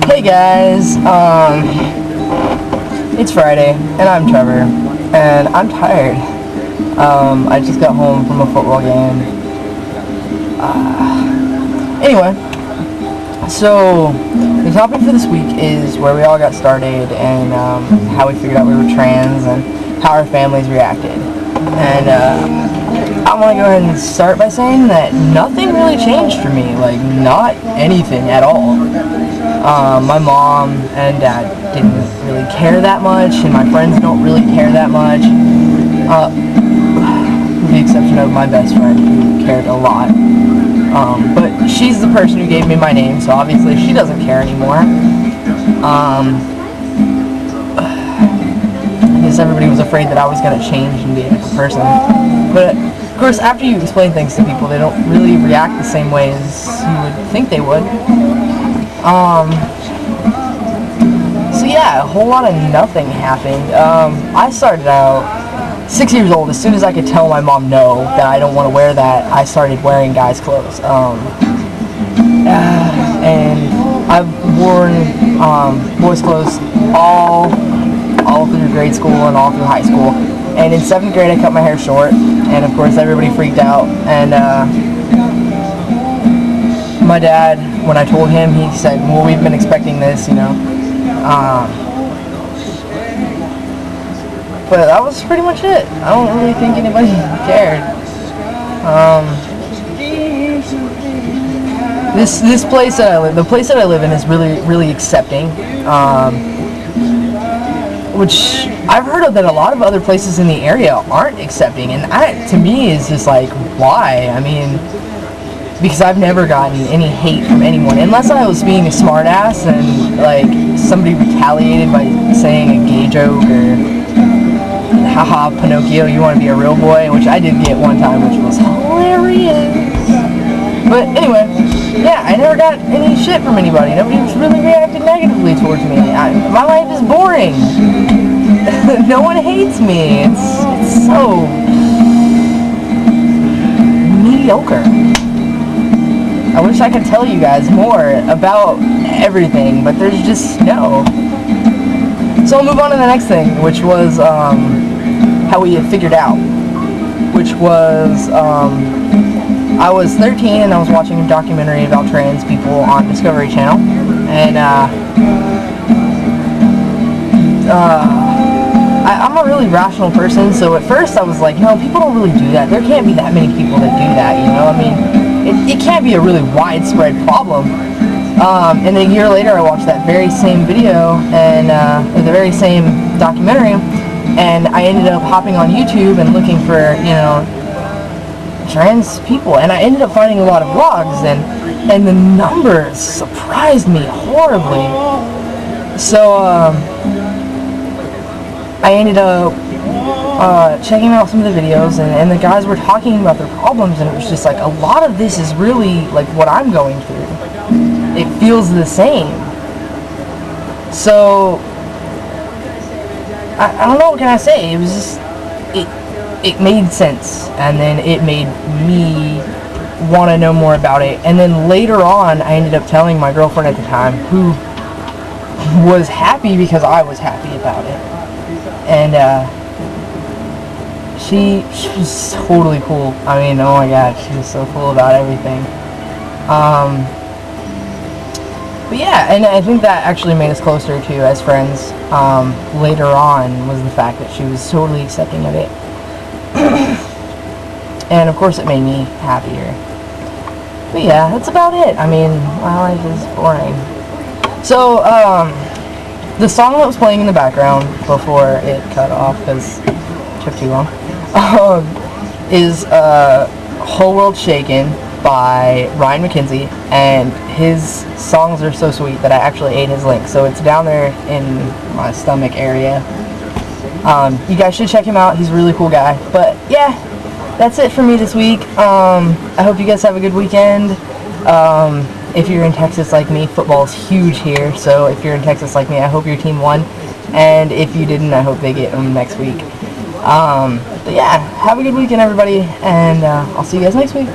Hey guys, it's Friday, and I'm Trevor, and I'm tired. I just got home from a football game. Anyway, so the topic for this week is where we all got started, and how we figured out we were trans, and how our families reacted. And I want to go ahead and start by saying that nothing really changed for me, like not anything at all. My mom and dad didn't really care that much, and my friends don't really care that much, with the exception of my best friend, who cared a lot. But she's the person who gave me my name, so obviously she doesn't care anymore. I guess everybody was afraid that I was going to change and be a different person. But, of course, after you explain things to people, they don't really react the same way as you would think they would. So yeah, a whole lot of nothing happened. I started out 6 years old. As soon as I could tell my mom no, that I don't want to wear that, I started wearing guys' clothes. And I've worn boys' clothes all through grade school and all through high school. And in 7th grade, I cut my hair short, and of course, everybody freaked out. And my dad, when I told him, he said, "Well, we've been expecting this, you know." But that was pretty much it. I don't really think anybody cared. This place that I live, the place that I live in, is really accepting. Which I've heard of that a lot of other places in the area aren't accepting, and that to me is just like, why? I mean, because I've never gotten any hate from anyone, unless I was being a smartass and like somebody retaliated by saying a gay joke or haha Pinocchio, you want to be a real boy, which I did get one time, which was hilarious. But anyway, yeah, I never got any shit from anybody. Nobody really reacted negatively towards me. My life is boring. No one hates me. It's so mediocre. I wish I could tell you guys more about everything, but there's just no. So I'll move on to the next thing, which was how we had figured out. Which was I was 13 and I was watching a documentary about trans people on Discovery Channel, and I'm a really rational person, so at first I was like, no, people don't really do that. There can't be that many people that do that, you know? I mean, it can't be a really widespread problem. And a year later I watched that very same video, and the very same documentary, and I ended up hopping on YouTube and looking for, you know, trans people, and I ended up finding a lot of vlogs, and the numbers surprised me horribly. So I ended up checking out some of the videos, and the guys were talking about their problems, and it was just like, a lot of this is really like what I'm going through. It feels the same. So I don't know, what can I say? It was just it made sense, and then it made me want to know more about it. And then later on, I ended up telling my girlfriend at the time, who was happy because I was happy about it. And she was totally cool. I mean, oh my god, she was so cool about everything. But yeah, and I think that actually made us closer too as friends. Later on was the fact that she was totally accepting of it. And of course it made me happier. But yeah, that's about it. I mean, my life is boring. So, the song that was playing in the background before it cut off because it took too long, is Whole World Shaken by Ryan McKenzie, and his songs are so sweet that I actually ate his link, so it's down there in my stomach area. You guys should check him out. He's a really cool guy. But yeah, that's it for me this week. I hope you guys have a good weekend. If you're in Texas like me, football is huge here, so if you're in Texas like me, I hope your team won, and if you didn't, I hope they get them next week. But yeah, have a good weekend, everybody, and I'll see you guys next week.